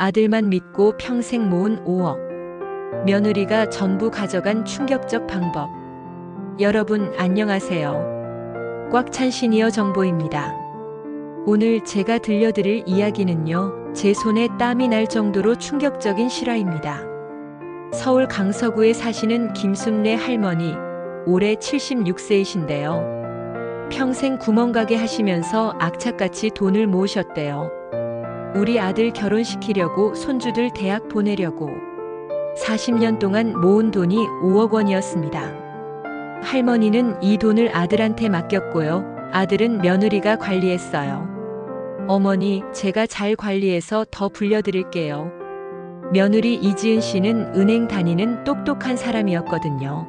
아들만 믿고 평생 모은 5억. 며느리가 전부 가져간 충격적 방법. 여러분 안녕하세요. 꽉 찬 시니어 정보입니다. 오늘 제가 들려드릴 이야기는요, 제 손에 땀이 날 정도로 충격적인 실화입니다. 서울 강서구에 사시는 김순례 할머니, 올해 76세이신데요. 평생 구멍가게 하시면서 악착같이 돈을 모으셨대요. 우리 아들 결혼시키려고 손주들 대학 보내려고 40년 동안 모은 돈이 5억 원이었습니다. 할머니는 이 돈을 아들한테 맡겼고요. 아들은 며느리가 관리했어요. 어머니, 제가 잘 관리해서 더 불려드릴게요. 며느리 이지은 씨는 은행 다니는 똑똑한 사람이었거든요.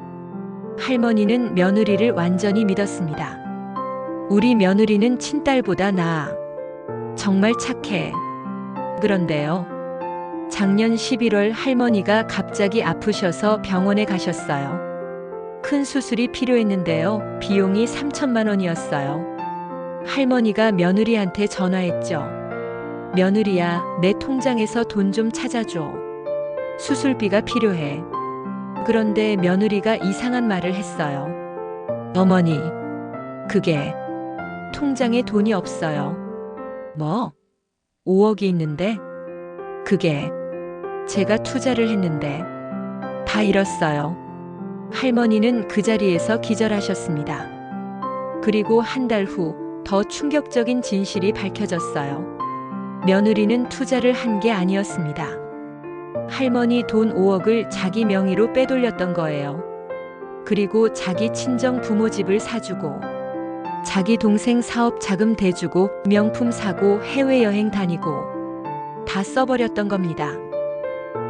할머니는 며느리를 완전히 믿었습니다. 우리 며느리는 친딸보다 나아. 정말 착해. 그런데요. 작년 11월 할머니가 갑자기 아프셔서 병원에 가셨어요. 큰 수술이 필요했는데요. 비용이 3천만 원이었어요. 할머니가 며느리한테 전화했죠. 며느리야, 내 통장에서 돈 좀 찾아줘. 수술비가 필요해. 그런데 며느리가 이상한 말을 했어요. 어머니, 그게 통장에 돈이 없어요. 뭐? 5억이 있는데? 그게 제가 투자를 했는데 다 잃었어요. 할머니는 그 자리에서 기절하셨습니다. 그리고 한 달 후 더 충격적인 진실이 밝혀졌어요. 며느리는 투자를 한 게 아니었습니다. 할머니 돈 5억을 자기 명의로 빼돌렸던 거예요. 그리고 자기 친정 부모 집을 사주고 자기 동생 사업 자금 대주고 명품 사고 해외여행 다니고 다 써버렸던 겁니다.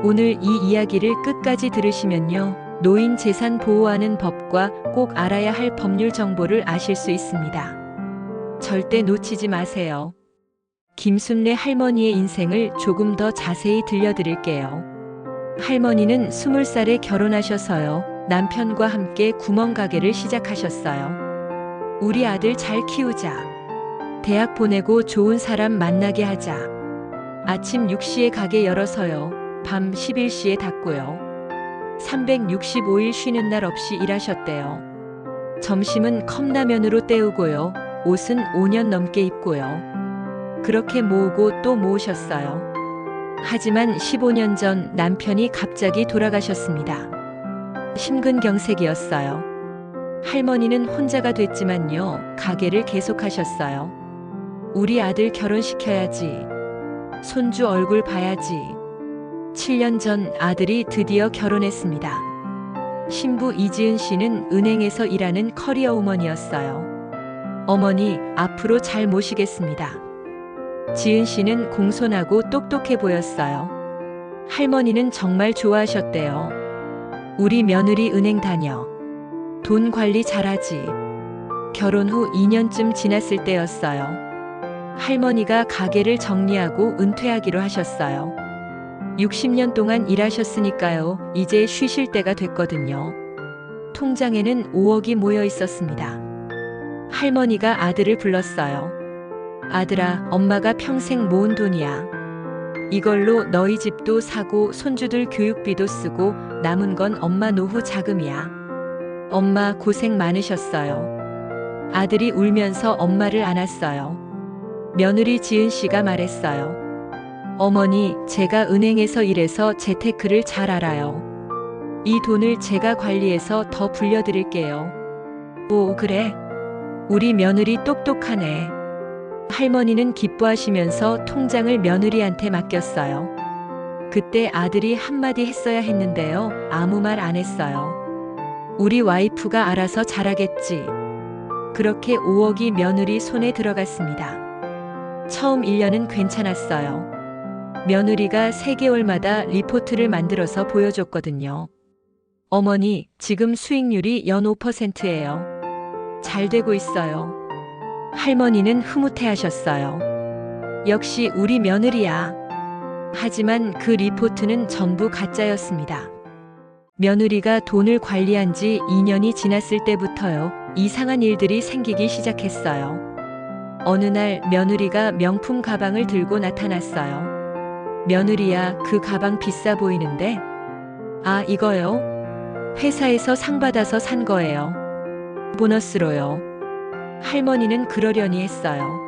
오늘 이 이야기를 끝까지 들으시면요, 노인 재산 보호하는 법과 꼭 알아야 할 법률 정보를 아실 수 있습니다. 절대 놓치지 마세요. 김순례 할머니의 인생을 조금 더 자세히 들려드릴게요. 할머니는 20살에 결혼하셔서요, 남편과 함께 구멍가게를 시작하셨어요. 우리 아들 잘 키우자. 대학 보내고 좋은 사람 만나게 하자. 아침 6시에 가게 열어서요, 밤 11시에 닫고요. 365일 쉬는 날 없이 일하셨대요. 점심은 컵라면으로 때우고요. 옷은 5년 넘게 입고요. 그렇게 모으고 또 모으셨어요. 하지만 15년 전 남편이 갑자기 돌아가셨습니다. 심근경색이었어요. 할머니는 혼자가 됐지만요, 가게를 계속하셨어요. 우리 아들 결혼시켜야지. 손주 얼굴 봐야지. 7년 전 아들이 드디어 결혼했습니다. 신부 이지은 씨는 은행에서 일하는 커리어 우먼이었어요. 어머니, 앞으로 잘 모시겠습니다. 지은 씨는 공손하고 똑똑해 보였어요. 할머니는 정말 좋아하셨대요. 우리 며느리 은행 다녀. 돈 관리 잘하지. 결혼 후 2년쯤 지났을 때였어요. 할머니가 가게를 정리하고 은퇴하기로 하셨어요. 60년 동안 일하셨으니까요, 이제 쉬실 때가 됐거든요. 통장에는 5억이 모여 있었습니다. 할머니가 아들을 불렀어요. 아들아, 엄마가 평생 모은 돈이야. 이걸로 너희 집도 사고 손주들 교육비도 쓰고 남은 건 엄마 노후 자금이야. 엄마 고생 많으셨어요. 아들이 울면서 엄마를 안았어요. 며느리 지은 씨가 말했어요. 어머니, 제가 은행에서 일해서 재테크를 잘 알아요. 이 돈을 제가 관리해서 더 불려드릴게요. 오, 그래? 우리 며느리 똑똑하네. 할머니는 기뻐하시면서 통장을 며느리한테 맡겼어요. 그때 아들이 한마디 했어야 했는데요, 아무 말 안 했어요. 우리 와이프가 알아서 잘하겠지. 그렇게 5억이 며느리 손에 들어갔습니다. 처음 1년은 괜찮았어요. 며느리가 3개월마다 리포트를 만들어서 보여줬거든요. 어머니, 지금 수익률이 연 5%예요. 잘 되고 있어요. 할머니는 흐뭇해하셨어요. 역시 우리 며느리야. 하지만 그 리포트는 전부 가짜였습니다. 며느리가 돈을 관리한 지 2년이 지났을 때부터요, 이상한 일들이 생기기 시작했어요. 어느 날 며느리가 명품 가방을 들고 나타났어요. 며느리야, 그 가방 비싸 보이는데? 아, 이거요? 회사에서 상 받아서 산 거예요. 보너스로요. 할머니는 그러려니 했어요.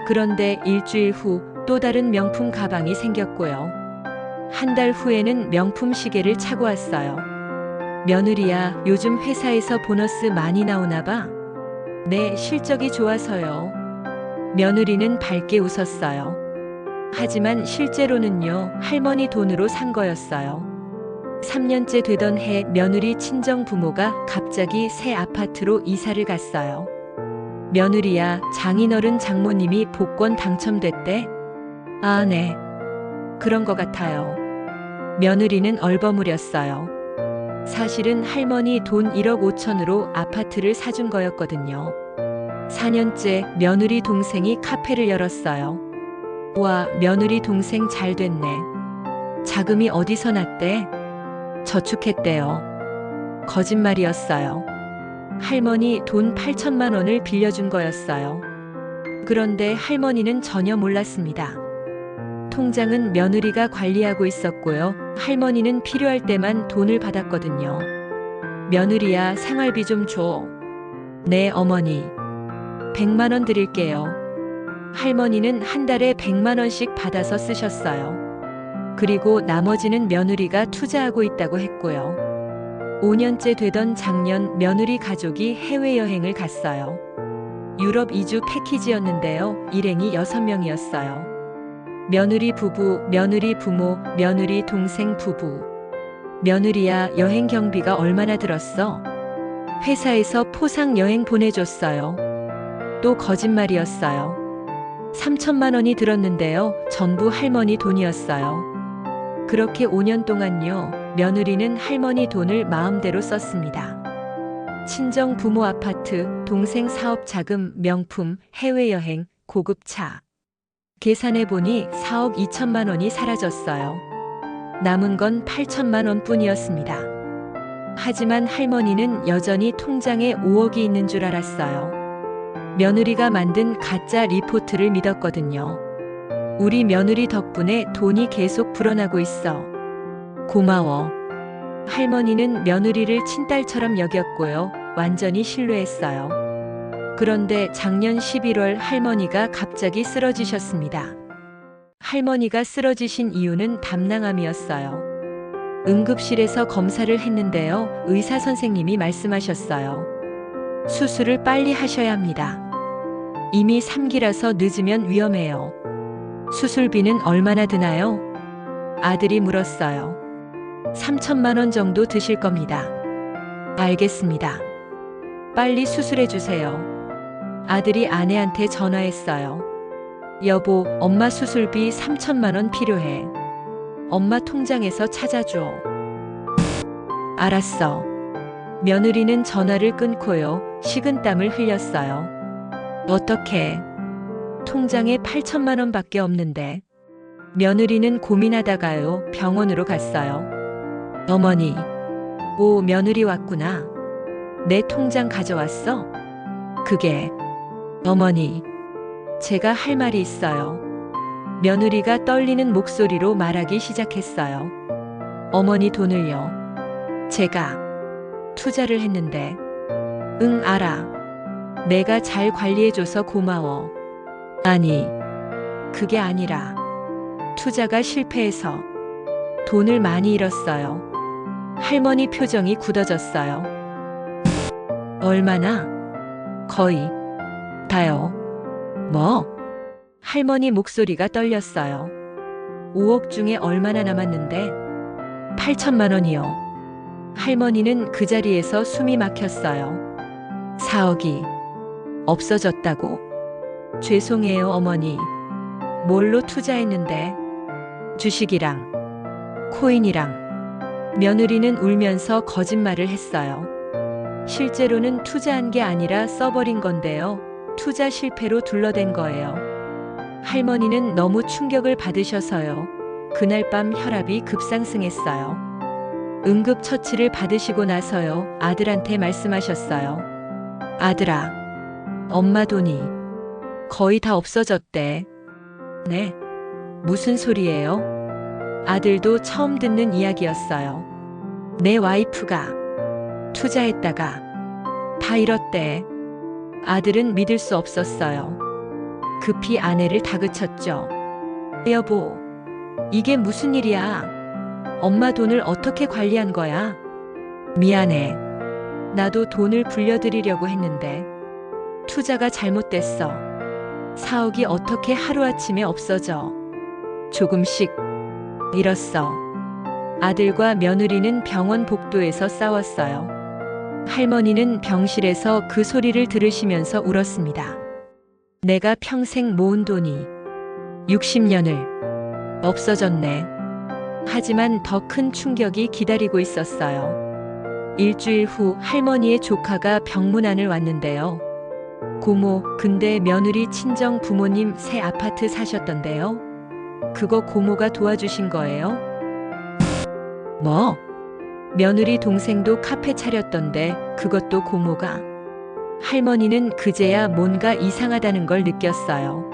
그런데 일주일 후 또 다른 명품 가방이 생겼고요. 한 달 후에는 명품 시계를 차고 왔어요. 며느리야, 요즘 회사에서 보너스 많이 나오나 봐. 네, 실적이 좋아서요. 며느리는 밝게 웃었어요. 하지만 실제로는요, 할머니 돈으로 산 거였어요. 3년째 되던 해 며느리 친정 부모가 갑자기 새 아파트로 이사를 갔어요. 며느리야, 장인어른 장모님이 복권 당첨됐대? 아, 네. 그런 것 같아요. 며느리는 얼버무렸어요. 사실은 할머니 돈 1억 5천으로 아파트를 사준 거였거든요. 4년째 며느리 동생이 카페를 열었어요. 와, 며느리 동생 잘 됐네. 자금이 어디서 났대? 저축했대요. 거짓말이었어요. 할머니 돈 8천만 원을 빌려준 거였어요. 그런데 할머니는 전혀 몰랐습니다. 통장은 며느리가 관리하고 있었고요. 할머니는 필요할 때만 돈을 받았거든요. 며느리야, 생활비 좀 줘. 네, 어머니. 100만 원 드릴게요. 할머니는 한 달에 100만 원씩 받아서 쓰셨어요. 그리고 나머지는 며느리가 투자하고 있다고 했고요. 5년째 되던 작년 며느리 가족이 해외여행을 갔어요. 유럽 2주 패키지였는데요. 일행이 6명이었어요. 며느리 부부, 며느리 부모, 며느리 동생 부부. 며느리야, 여행 경비가 얼마나 들었어? 회사에서 포상 여행 보내줬어요. 또 거짓말이었어요. 3천만 원이 들었는데요. 전부 할머니 돈이었어요. 그렇게 5년 동안요, 며느리는 할머니 돈을 마음대로 썼습니다. 친정 부모 아파트, 동생 사업 자금, 명품, 해외여행, 고급 차. 계산해보니 4억 2천만 원이 사라졌어요. 남은 건 8천만 원 뿐이었습니다. 하지만 할머니는 여전히 통장에 5억이 있는 줄 알았어요. 며느리가 만든 가짜 리포트를 믿었거든요. 우리 며느리 덕분에 돈이 계속 불어나고 있어. 고마워. 할머니는 며느리를 친딸처럼 여겼고요. 완전히 신뢰했어요. 그런데 작년 11월 할머니가 갑자기 쓰러지셨습니다. 할머니가 쓰러지신 이유는 담낭암이었어요. 응급실에서 검사를 했는데요. 의사 선생님이 말씀하셨어요. 수술을 빨리 하셔야 합니다. 이미 3기라서 늦으면 위험해요. 수술비는 얼마나 드나요? 아들이 물었어요. 3천만 원 정도 드실 겁니다. 알겠습니다. 빨리 수술해 주세요. 아들이 아내한테 전화했어요. 여보, 엄마 수술비 3천만 원 필요해. 엄마 통장에서 찾아줘. 알았어. 며느리는 전화를 끊고요. 식은땀을 흘렸어요. 어떡해. 통장에 8천만 원밖에 없는데. 며느리는 고민하다가요. 병원으로 갔어요. 어머니. 오, 며느리 왔구나. 내 통장 가져왔어? 그게. 어머니. 제가 할 말이 있어요. 며느리가 떨리는 목소리로 말하기 시작했어요. 어머니 돈을요. 제가 투자를 했는데. 응, 알아. 내가 잘 관리해줘서 고마워. 아니, 그게 아니라 투자가 실패해서 돈을 많이 잃었어요. 할머니 표정이 굳어졌어요. 얼마나? 거의 다요. 뭐? 할머니 목소리가 떨렸어요. 5억 중에 얼마나 남았는데? 8천만 원이요. 할머니는 그 자리에서 숨이 막혔어요. 4억이 없어졌다고. 죄송해요, 어머니. 뭘로 투자했는데? 주식이랑 코인이랑. 며느리는 울면서 거짓말을 했어요. 실제로는 투자한 게 아니라 써버린 건데요. 투자 실패로 둘러댄 거예요. 할머니는 너무 충격을 받으셔서요. 그날 밤 혈압이 급상승했어요. 응급처치를 받으시고 나서요. 아들한테 말씀하셨어요. 아들아, 엄마 돈이 거의 다 없어졌대. 네? 무슨 소리예요? 아들도 처음 듣는 이야기였어요. 내 와이프가 투자했다가 다 잃었대. 아들은 믿을 수 없었어요. 급히 아내를 다그쳤죠. 여보, 이게 무슨 일이야? 엄마 돈을 어떻게 관리한 거야? 미안해. 나도 돈을 불려드리려고 했는데 투자가 잘못됐어. 4억이 어떻게 하루아침에 없어져. 조금씩 잃었어. 아들과 며느리는 병원 복도에서 싸웠어요. 할머니는 병실에서 그 소리를 들으시면서 울었습니다. 내가 평생 모은 돈이 60년을 없어졌네. 하지만 더 큰 충격이 기다리고 있었어요. 일주일 후 할머니의 조카가 병문안을 왔는데요. 고모, 근데 며느리 친정 부모님 새 아파트 사셨던데요? 그거 고모가 도와주신 거예요? 뭐? 며느리 동생도 카페 차렸던데 그것도 고모가? 할머니는 그제야 뭔가 이상하다는 걸 느꼈어요.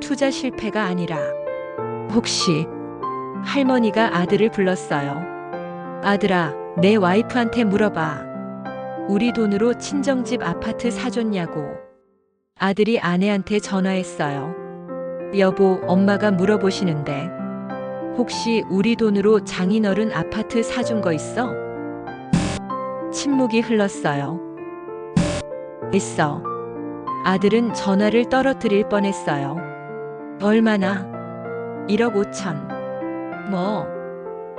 투자 실패가 아니라 혹시 할머니가 아들을 불렀어요. 아들아, 내 와이프한테 물어봐. 우리 돈으로 친정집 아파트 사줬냐고. 아들이 아내한테 전화했어요. 여보, 엄마가 물어보시는데 혹시 우리 돈으로 장인어른 아파트 사준 거 있어? 침묵이 흘렀어요. 있어. 아들은 전화를 떨어뜨릴 뻔했어요. 얼마나? 1억 5천. 뭐?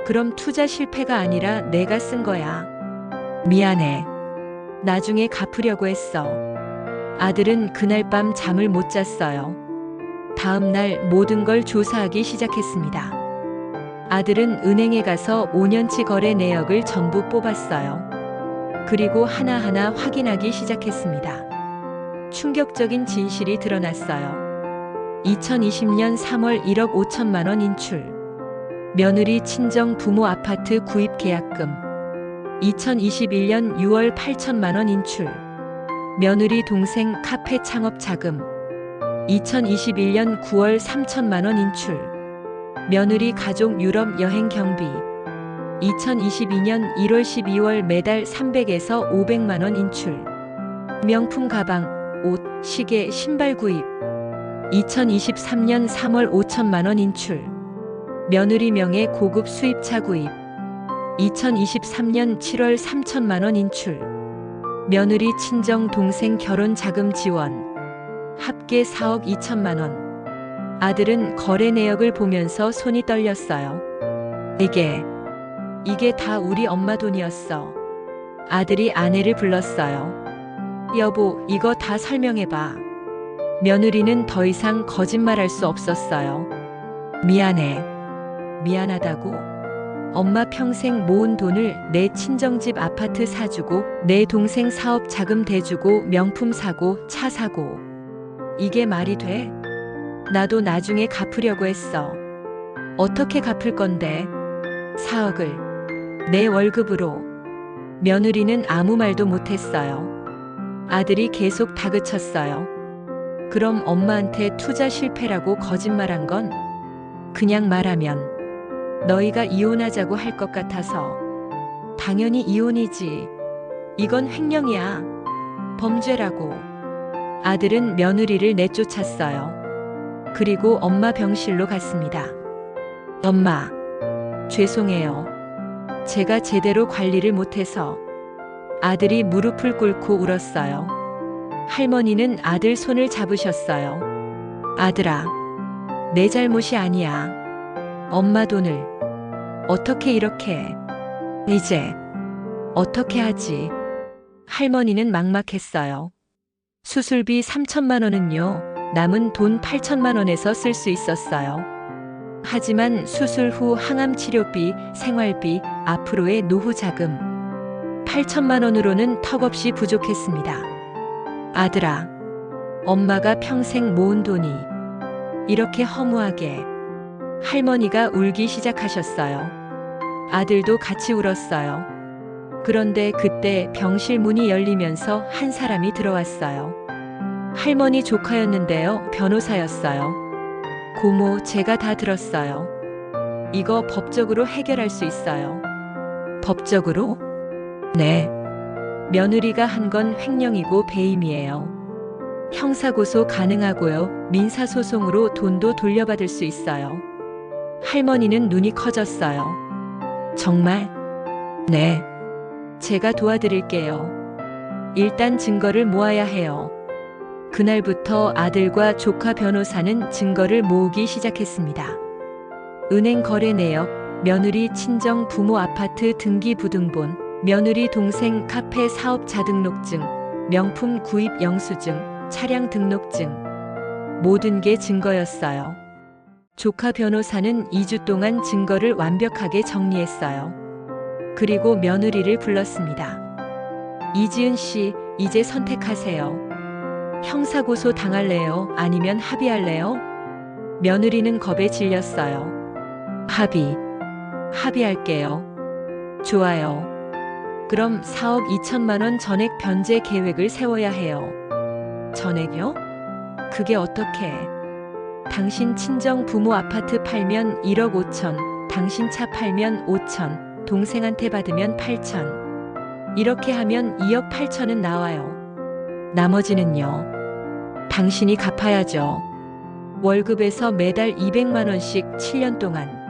그럼 투자 실패가 아니라 내가 쓴 거야. 미안해. 나중에 갚으려고 했어. 아들은 그날 밤 잠을 못 잤어요. 다음 날 모든 걸 조사하기 시작했습니다. 아들은 은행에 가서 5년치 거래 내역을 전부 뽑았어요. 그리고 하나하나 확인하기 시작했습니다. 충격적인 진실이 드러났어요. 2020년 3월 1억 5천만 원 인출. 며느리 친정 부모 아파트 구입 계약금. 2021년 6월 8천만 원 인출. 며느리 동생 카페 창업 자금. 2021년 9월 3천만 원 인출. 며느리 가족 유럽 여행 경비. 2022년 1월 12월 매달 300에서 500만 원 인출. 명품 가방, 옷, 시계, 신발 구입. 2023년 3월 5천만 원 인출. 며느리 명의 고급 수입차 구입. 2023년 7월 3천만 원 인출. 며느리 친정 동생 결혼 자금 지원. 합계 4억 2천만 원. 아들은 거래 내역을 보면서 손이 떨렸어요. 이게 다 우리 엄마 돈이었어. 아들이 아내를 불렀어요. 여보, 이거 다 설명해봐. 며느리는 더 이상 거짓말할 수 없었어요. 미안해. 미안하다고? 엄마 평생 모은 돈을 내 친정집 아파트 사주고 내 동생 사업 자금 대주고 명품 사고 차 사고. 이게 말이 돼? 나도 나중에 갚으려고 했어. 어떻게 갚을 건데? 4억을 내 월급으로. 며느리는 아무 말도 못했어요. 아들이 계속 다그쳤어요. 그럼 엄마한테 투자 실패라고 거짓말한 건? 그냥 말하면 너희가 이혼하자고 할 것 같아서. 당연히 이혼이지. 이건 횡령이야. 범죄라고. 아들은 며느리를 내쫓았어요. 그리고 엄마 병실로 갔습니다. 엄마, 죄송해요. 제가 제대로 관리를 못해서. 아들이 무릎을 꿇고 울었어요. 할머니는 아들 손을 잡으셨어요. 아들아, 내 잘못이 아니야. 엄마 돈을 어떻게 이렇게. 이제 어떻게 하지? 할머니는 막막했어요. 수술비 3천만 원은요, 남은 돈 8천만 원에서 쓸 수 있었어요. 하지만 수술 후 항암 치료비, 생활비, 앞으로의 노후 자금 8천만 원으로는 턱없이 부족했습니다. 아들아, 엄마가 평생 모은 돈이 이렇게 허무하게. 할머니가 울기 시작하셨어요. 아들도 같이 울었어요. 그런데 그때 병실 문이 열리면서 한 사람이 들어왔어요. 할머니 조카였는데요, 변호사였어요. 고모, 제가 다 들었어요. 이거 법적으로 해결할 수 있어요. 법적으로? 네. 며느리가 한 건 횡령이고 배임이에요. 형사고소 가능하고요. 민사소송으로 돈도 돌려받을 수 있어요. 할머니는 눈이 커졌어요. 정말? 네. 제가 도와드릴게요. 일단 증거를 모아야 해요. 그날부터 아들과 조카 변호사는 증거를 모으기 시작했습니다. 은행 거래 내역, 며느리 친정 부모 아파트 등기 부등본, 며느리 동생 카페 사업자 등록증, 명품 구입 영수증, 차량 등록증. 모든 게 증거였어요. 조카 변호사는 2주 동안 증거를 완벽하게 정리했어요. 그리고 며느리를 불렀습니다. 이지은 씨, 이제 선택하세요. 형사고소 당할래요? 아니면 합의할래요? 며느리는 겁에 질렸어요. 합의할게요. 좋아요. 그럼 4억 2천만 원 전액 변제 계획을 세워야 해요. 전액요? 그게 어떻게? 당신 친정 부모 아파트 팔면 1억 5천, 당신 차 팔면 5천, 동생한테 받으면 8천. 이렇게 하면 2억 8천은 나와요. 나머지는요? 당신이 갚아야죠. 월급에서 매달 200만 원씩 7년 동안.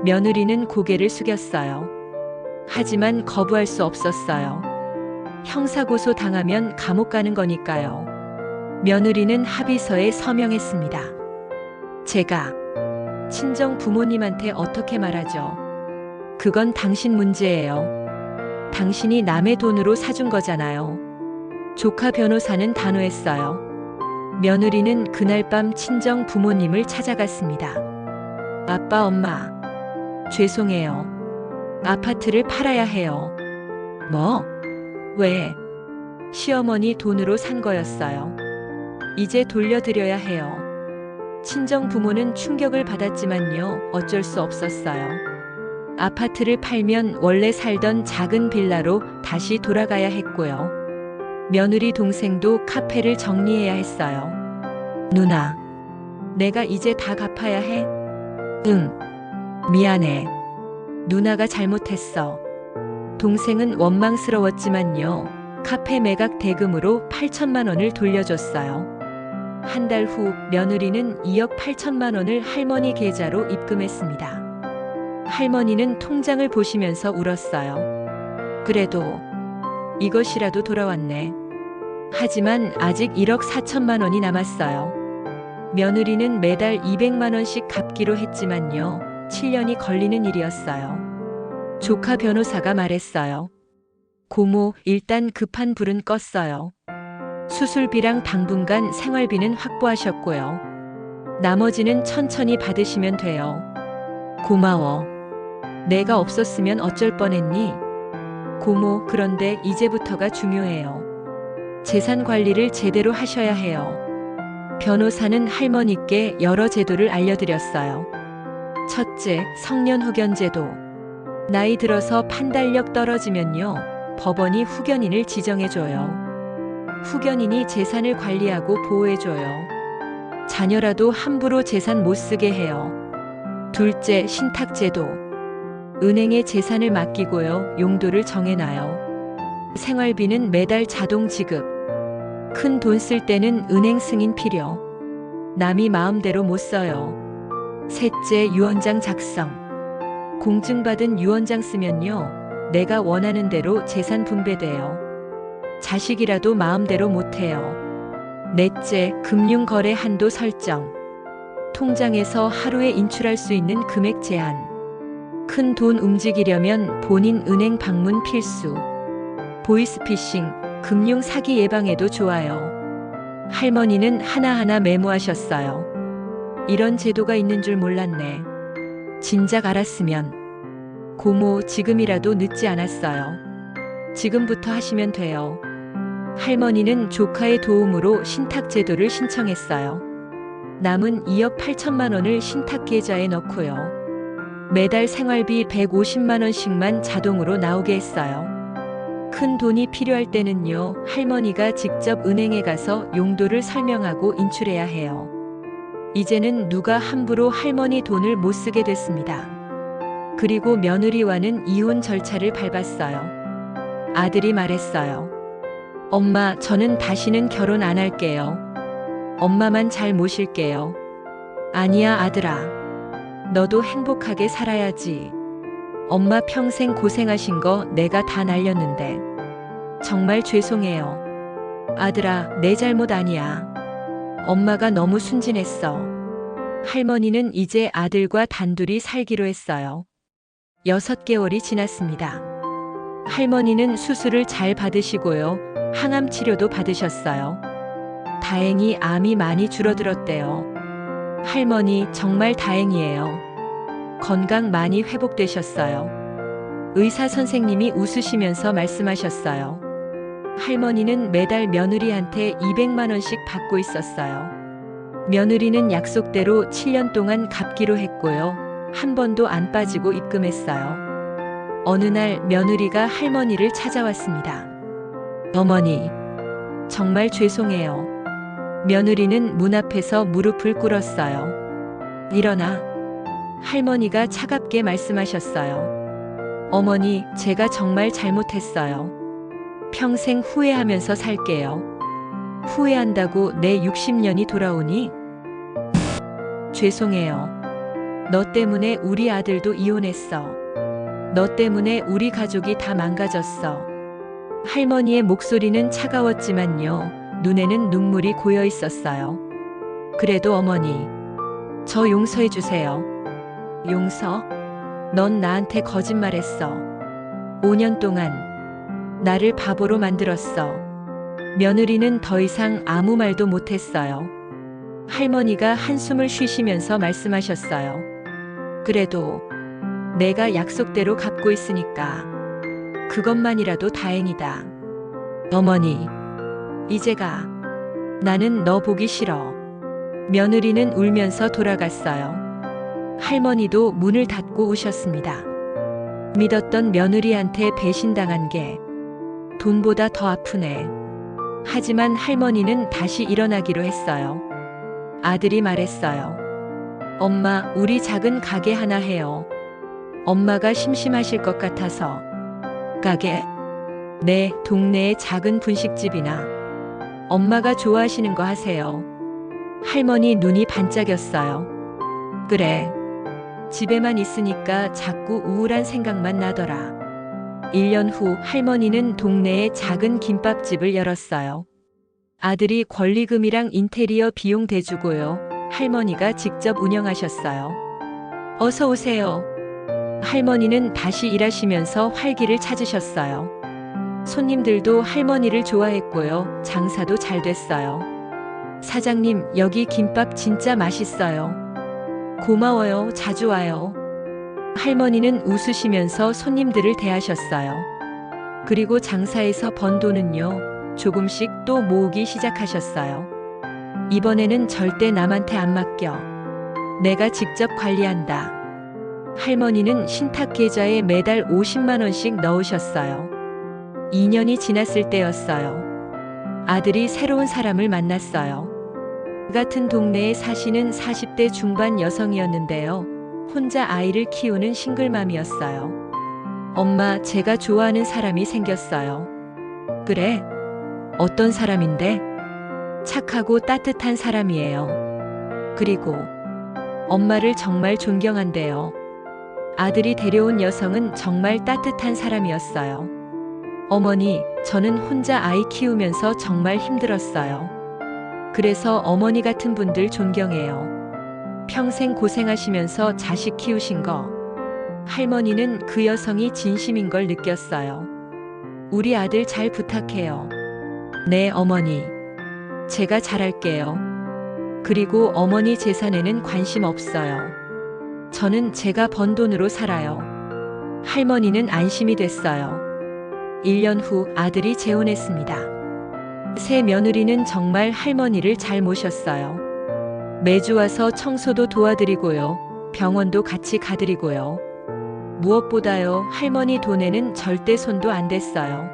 며느리는 고개를 숙였어요. 하지만 거부할 수 없었어요. 형사고소 당하면 감옥 가는 거니까요. 며느리는 합의서에 서명했습니다. 제가 친정 부모님한테 어떻게 말하죠? 그건 당신 문제예요. 당신이 남의 돈으로 사준 거잖아요. 조카 변호사는 단호했어요. 며느리는 그날 밤 친정 부모님을 찾아갔습니다. 아빠, 엄마, 죄송해요. 아파트를 팔아야 해요. 뭐? 왜? 시어머니 돈으로 산 거였어요. 이제 돌려드려야 해요. 친정 부모는 충격을 받았지만요, 어쩔 수 없었어요. 아파트를 팔면 원래 살던 작은 빌라로 다시 돌아가야 했고요. 며느리 동생도 카페를 정리해야 했어요. 누나, 내가 이제 다 갚아야 해? 응. 미안해. 누나가 잘못했어. 동생은 원망스러웠지만요, 카페 매각 대금으로 8천만 원을 돌려줬어요. 한 달 후 며느리는 2억 8천만 원을 할머니 계좌로 입금했습니다. 할머니는 통장을 보시면서 울었어요. 그래도 이것이라도 돌아왔네. 하지만 아직 1억 4천만 원이 남았어요. 며느리는 매달 200만 원씩 갚기로 했지만요, 7년이 걸리는 일이었어요. 조카 변호사가 말했어요. 고모, 일단 급한 불은 껐어요. 수술비랑 당분간 생활비는 확보하셨고요. 나머지는 천천히 받으시면 돼요. 고마워. 내가 없었으면 어쩔 뻔했니? 고모, 그런데 이제부터가 중요해요. 재산 관리를 제대로 하셔야 해요. 변호사는 할머니께 여러 제도를 알려드렸어요. 첫째, 성년후견제도. 나이 들어서 판단력 떨어지면요, 법원이 후견인을 지정해줘요. 후견인이 재산을 관리하고 보호해줘요. 자녀라도 함부로 재산 못 쓰게 해요. 둘째, 신탁제도. 은행에 재산을 맡기고요, 용도를 정해놔요. 생활비는 매달 자동 지급. 큰 돈 쓸 때는 은행 승인 필요. 남이 마음대로 못 써요. 셋째, 유언장 작성. 공증받은 유언장 쓰면요, 내가 원하는 대로 재산 분배돼요. 자식이라도 마음대로 못해요. 넷째, 금융거래 한도 설정. 통장에서 하루에 인출할 수 있는 금액 제한. 큰 돈 움직이려면 본인 은행 방문 필수. 보이스피싱, 금융 사기 예방에도 좋아요. 할머니는 하나하나 메모하셨어요. 이런 제도가 있는 줄 몰랐네. 진작 알았으면. 고모, 지금이라도 늦지 않았어요. 지금부터 하시면 돼요. 할머니는 조카의 도움으로 신탁제도를 신청했어요. 남은 2억 8천만 원을 신탁계좌에 넣고요. 매달 생활비 150만 원씩만 자동으로 나오게 했어요. 큰 돈이 필요할 때는요, 할머니가 직접 은행에 가서 용도를 설명하고 인출해야 해요. 이제는 누가 함부로 할머니 돈을 못 쓰게 됐습니다. 그리고 며느리와는 이혼 절차를 밟았어요. 아들이 말했어요. 엄마, 저는 다시는 결혼 안 할게요. 엄마만 잘 모실게요. 아니야, 아들아. 너도 행복하게 살아야지. 엄마 평생 고생하신 거 내가 다 날렸는데. 정말 죄송해요. 아들아, 내 잘못 아니야. 엄마가 너무 순진했어. 할머니는 이제 아들과 단둘이 살기로 했어요. 6개월이 지났습니다. 할머니는 수술을 잘 받으시고요. 항암 치료도 받으셨어요. 다행히 암이 많이 줄어들었대요. 할머니, 정말 다행이에요. 건강 많이 회복되셨어요. 의사 선생님이 웃으시면서 말씀하셨어요. 할머니는 매달 며느리한테 200만 원씩 받고 있었어요. 며느리는 약속대로 7년 동안 갚기로 했고요. 한 번도 안 빠지고 입금했어요. 어느 날 며느리가 할머니를 찾아왔습니다. 어머니, 정말 죄송해요. 며느리는 문 앞에서 무릎을 꿇었어요. 일어나. 할머니가 차갑게 말씀하셨어요. 어머니, 제가 정말 잘못했어요. 평생 후회하면서 살게요. 후회한다고 내 60년이 돌아오니? 죄송해요. 너 때문에 우리 아들도 이혼했어. 너 때문에 우리 가족이 다 망가졌어. 할머니의 목소리는 차가웠지만요. 눈에는 눈물이 고여 있었어요. 그래도 어머니, 저 용서해 주세요. 용서? 넌 나한테 거짓말했어. 5년 동안 나를 바보로 만들었어. 며느리는 더 이상 아무 말도 못했어요. 할머니가 한숨을 쉬시면서 말씀하셨어요. 그래도 내가 약속대로 갚고 있으니까 그것만이라도 다행이다. 어머니, 이제 가. 나는 너 보기 싫어. 며느리는 울면서 돌아갔어요. 할머니도 문을 닫고 우셨습니다. 믿었던 며느리한테 배신당한 게 돈보다 더 아프네. 하지만 할머니는 다시 일어나기로 했어요. 아들이 말했어요. 엄마, 우리 작은 가게 하나 해요. 엄마가 심심하실 것 같아서. 가게? 네, 동네의 작은 분식집이나. 엄마가 좋아하시는 거 하세요. 할머니 눈이 반짝였어요. 그래. 집에만 있으니까 자꾸 우울한 생각만 나더라. 1년 후 할머니는 동네에 작은 김밥집을 열었어요. 아들이 권리금이랑 인테리어 비용 대주고요. 할머니가 직접 운영하셨어요. 어서 오세요. 할머니는 다시 일하시면서 활기를 찾으셨어요. 손님들도 할머니를 좋아했고요. 장사도 잘 됐어요. 사장님, 여기 김밥 진짜 맛있어요. 고마워요. 자주 와요. 할머니는 웃으시면서 손님들을 대하셨어요. 그리고 장사에서 번 돈은요, 조금씩 또 모으기 시작하셨어요. 이번에는 절대 남한테 안 맡겨. 내가 직접 관리한다. 할머니는 신탁 계좌에 매달 50만 원씩 넣으셨어요. 2년이 지났을 때였어요. 아들이 새로운 사람을 만났어요. 같은 동네에 사시는 40대 중반 여성이었는데요. 혼자 아이를 키우는 싱글맘이었어요. 엄마, 제가 좋아하는 사람이 생겼어요. 그래? 어떤 사람인데? 착하고 따뜻한 사람이에요. 그리고 엄마를 정말 존경한대요. 아들이 데려온 여성은 정말 따뜻한 사람이었어요. 어머니, 저는 혼자 아이 키우면서 정말 힘들었어요. 그래서 어머니 같은 분들 존경해요. 평생 고생하시면서 자식 키우신 거. 할머니는 그 여성이 진심인 걸 느꼈어요. 우리 아들 잘 부탁해요. 네, 어머니. 제가 잘할게요. 그리고 어머니 재산에는 관심 없어요. 저는 제가 번 돈으로 살아요. 할머니는 안심이 됐어요. 1년 후 아들이 재혼했습니다. 새 며느리는 정말 할머니를 잘 모셨어요. 매주 와서 청소도 도와드리고요. 병원도 같이 가드리고요. 무엇보다요, 할머니 돈에는 절대 손도 안 댔어요.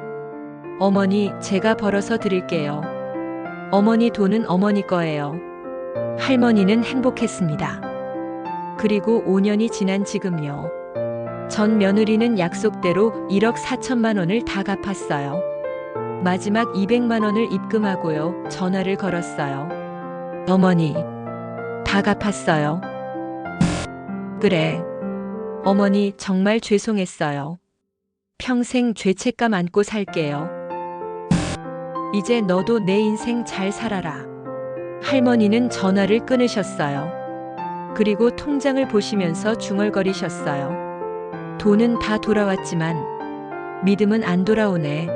어머니, 제가 벌어서 드릴게요. 어머니 돈은 어머니 거예요. 할머니는 행복했습니다. 그리고 5년이 지난 지금요. 전 며느리는 약속대로 1억 4천만 원을 다 갚았어요. 마지막 200만 원을 입금하고요. 전화를 걸었어요. 어머니, 다 갚았어요. 그래. 어머니 정말 죄송했어요. 평생 죄책감 안고 살게요. 이제 너도 내 인생 잘 살아라. 할머니는 전화를 끊으셨어요. 그리고 통장을 보시면서 중얼거리셨어요. 돈은 다 돌아왔지만 믿음은 안 돌아오네.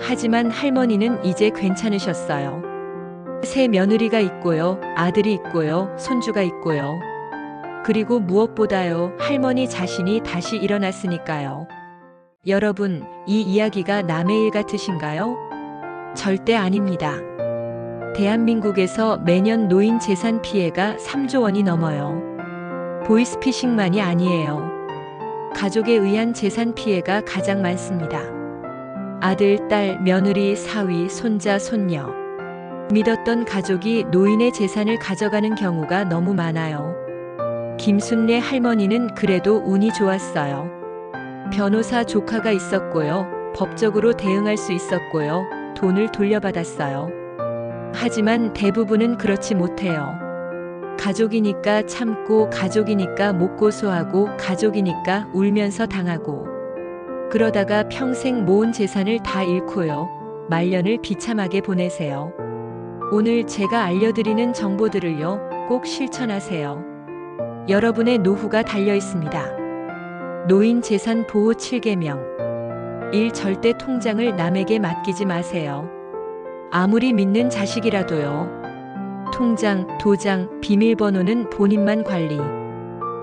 하지만 할머니는 이제 괜찮으셨어요. 새 며느리가 있고요. 아들이 있고요. 손주가 있고요. 그리고 무엇보다요. 할머니 자신이 다시 일어났으니까요. 여러분, 이 이야기가 남의 일 같으신가요? 절대 아닙니다. 대한민국에서 매년 노인 재산 피해가 3조 원이 넘어요. 보이스피싱만이 아니에요. 가족에 의한 재산 피해가 가장 많습니다. 아들, 딸, 며느리, 사위, 손자, 손녀. 믿었던 가족이 노인의 재산을 가져가는 경우가 너무 많아요. 김순례 할머니는 그래도 운이 좋았어요. 변호사 조카가 있었고요. 법적으로 대응할 수 있었고요. 돈을 돌려받았어요. 하지만 대부분은 그렇지 못해요. 가족이니까 참고, 가족이니까 못 고소하고, 가족이니까 울면서 당하고. 그러다가 평생 모은 재산을 다 잃고요. 말년을 비참하게 보내세요. 오늘 제가 알려드리는 정보들을요, 꼭 실천하세요. 여러분의 노후가 달려 있습니다. 노인 재산 보호 7계명. 1. 절대 통장을 남에게 맡기지 마세요. 아무리 믿는 자식이라도요. 통장, 도장, 비밀번호는 본인만 관리.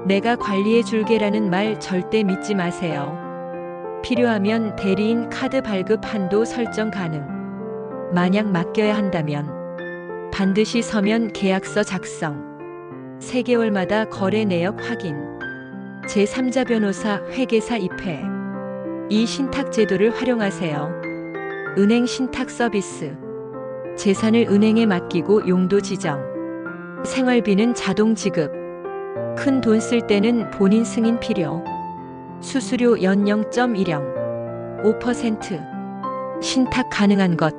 내가 관리해 줄게라는 말 절대 믿지 마세요. 필요하면 대리인 카드 발급 한도 설정 가능. 만약 맡겨야 한다면 반드시 서면 계약서 작성. 3개월마다 거래 내역 확인. 제3자 변호사, 회계사 입회. 이 신탁 제도를 활용하세요. 은행 신탁 서비스. 재산을 은행에 맡기고 용도 지정. 생활비는 자동 지급. 큰 돈 쓸 때는 본인 승인 필요. 수수료 연 0.10, 5%. 신탁 가능한 것.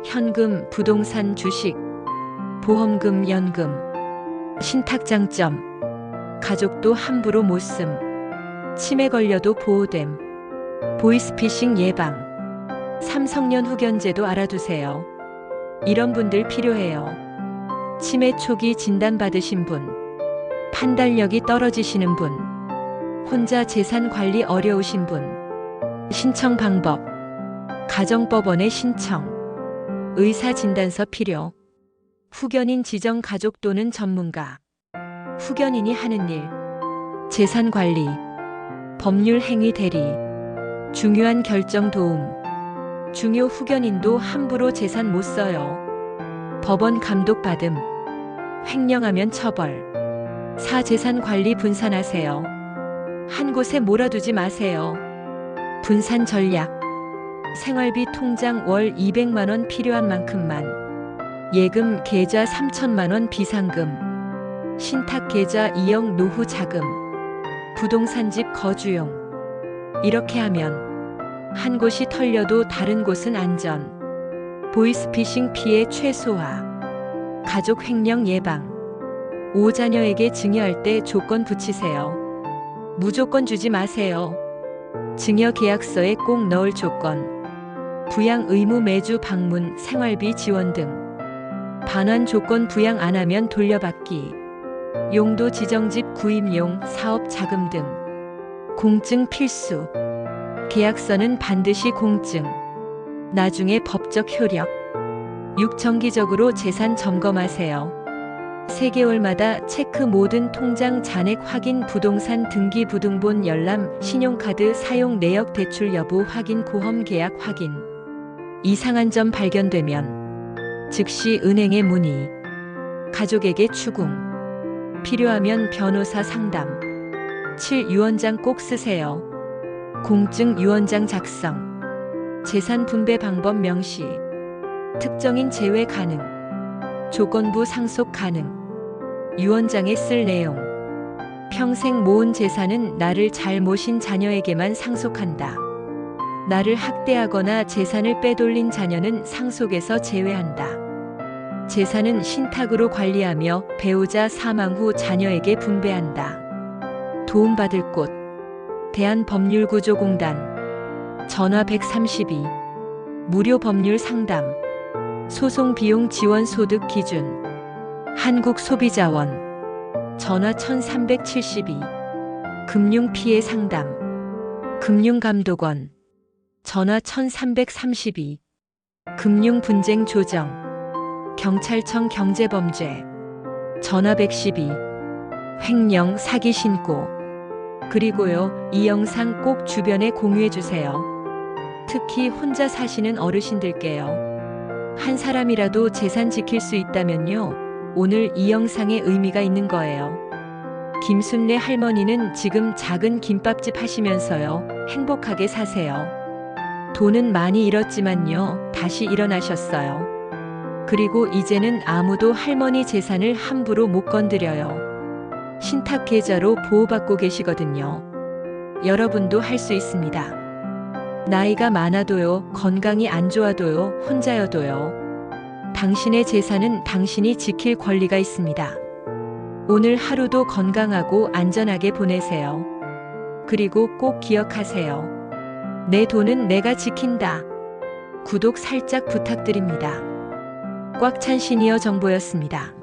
현금, 부동산, 주식, 보험금, 연금. 신탁 장점. 가족도 함부로 못 씀. 치매 걸려도 보호됨. 보이스피싱 예방. 삼성년 후견제도 알아두세요. 이런 분들 필요해요. 치매 초기 진단받으신 분. 판단력이 떨어지시는 분. 혼자 재산 관리 어려우신 분. 신청 방법. 가정법원에 신청. 의사 진단서 필요. 후견인 지정 가족 또는 전문가. 후견인이 하는 일. 재산 관리. 법률 행위 대리. 중요한 결정 도움. 중요 후견인도 함부로 재산 못 써요. 법원 감독 받음. 횡령하면 처벌. 4. 재산 관리 분산하세요. 한 곳에 몰아두지 마세요. 분산 전략. 생활비 통장 월 200만 원 필요한 만큼만. 예금 계좌 3천만 원 비상금. 신탁 계좌 2억 노후 자금. 부동산 집 거주용. 이렇게 하면 한 곳이 털려도 다른 곳은 안전. 보이스피싱 피해 최소화. 가족 횡령 예방. 5. 자녀에게 증여할 때 조건 붙이세요. 무조건 주지 마세요. 증여 계약서에 꼭 넣을 조건. 부양 의무 매주 방문, 생활비 지원 등. 반환 조건 부양 안 하면 돌려받기. 용도 지정집 구입용, 사업 자금 등. 공증 필수. 계약서는 반드시 공증. 나중에 법적 효력. 6. 정기적으로 재산 점검하세요. 3개월마다 체크 모든 통장 잔액 확인, 부동산 등기 부등본 열람, 신용카드 사용 내역 대출 여부 확인, 보험 계약 확인. 이상한 점 발견되면 즉시 은행에 문의. 가족에게 추궁. 필요하면 변호사 상담. 7. 유언장 꼭 쓰세요. 공증 유언장 작성. 재산 분배 방법 명시. 특정인 제외 가능. 조건부 상속 가능. 유언장에 쓸 내용. 평생 모은 재산은 나를 잘 모신 자녀에게만 상속한다. 나를 학대하거나 재산을 빼돌린 자녀는 상속에서 제외한다. 재산은 신탁으로 관리하며 배우자 사망 후 자녀에게 분배한다. 도움받을 곳 대한법률구조공단 전화 132 무료 법률 상담 소송 비용 지원 소득 기준 한국소비자원 전화 1372 금융피해 상담 금융감독원 전화 1332 금융분쟁 조정 경찰청 경제범죄 전화 112 횡령 사기 신고. 그리고요, 이 영상 꼭 주변에 공유해주세요. 특히 혼자 사시는 어르신들께요. 한 사람이라도 재산 지킬 수 있다면요, 오늘 이 영상에 의미가 있는 거예요. 김순례 할머니는 지금 작은 김밥집 하시면서요, 행복하게 사세요. 돈은 많이 잃었지만요, 다시 일어나셨어요. 그리고 이제는 아무도 할머니 재산을 함부로 못 건드려요. 신탁계좌로 보호받고 계시거든요. 여러분도 할 수 있습니다. 나이가 많아도요, 건강이 안 좋아도요, 혼자여도요. 당신의 재산은 당신이 지킬 권리가 있습니다. 오늘 하루도 건강하고 안전하게 보내세요. 그리고 꼭 기억하세요. 내 돈은 내가 지킨다. 구독 살짝 부탁드립니다. 꽉 찬 시니어 정보였습니다.